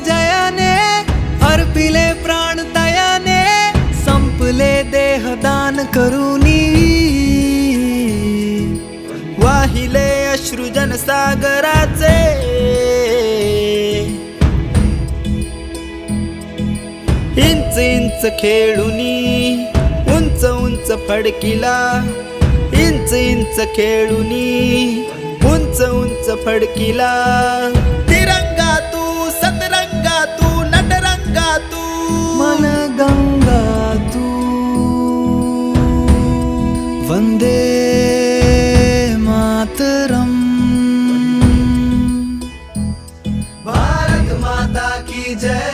जयाने, अर्पिले प्राण दयाने, संपले देहदान करूनी, वाहिले अश्रु जनसागराचे, इंच इंच खेळुनी, उंच उंच फडकिला, इंच इंच खेळुनी, उंच उंच फडकिला. तिरंगा तू, सतरंगा तू, नटरंगा तू, मन गंगा तू. वंदे मातरम. भारत माता की जय.